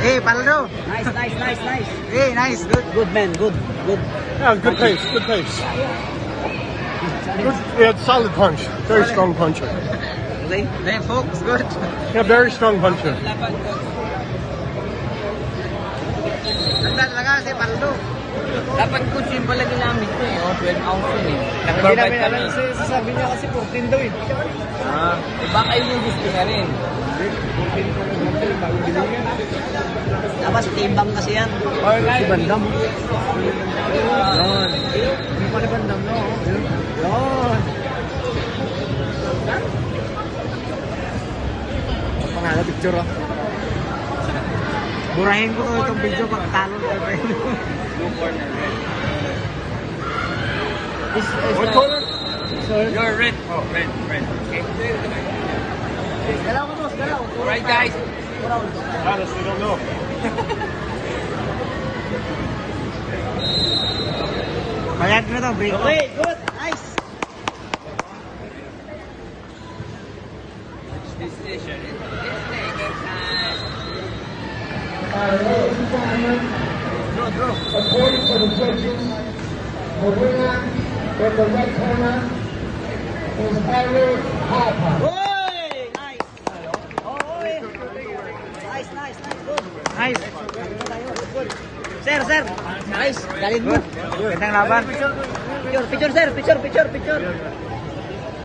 Hey, Paldo. Nice. Hey, nice. Good man, good. Yeah, good pace. Good, yeah, solid punch. Very strong puncher. Okay. Hey, folks, good. Yeah, very strong puncher. Ganda talaga si Paldo. Dapat ko simple lagi namin ito eh. 12 ounce yun eh. Hindi namin alam, sasabi niya kasi 14 daw eh. Baka yun yung gusto niya rin. Tapos timbang kasi yan. Si Bandam. Yun. Hindi pa ni Bandam, no? Yun. Pangalan, picture ah. Burahin ko to itong video pag talo na ito. What corner? You're red. Oh, red. Okay. Galaw ka, boss. Galaw. Alright guys. Honestly, don't know. Bayad mo to, break. Okay, good. Nice. Decision. It's taking time. Draw. According to the judges, the winner in the red corner is Harold Harper. Oy! Nice. Oy. Nice. Good. Nice. Good. Sir. Nice. Galing mo. Gandang laban. Picture, sir. Picture.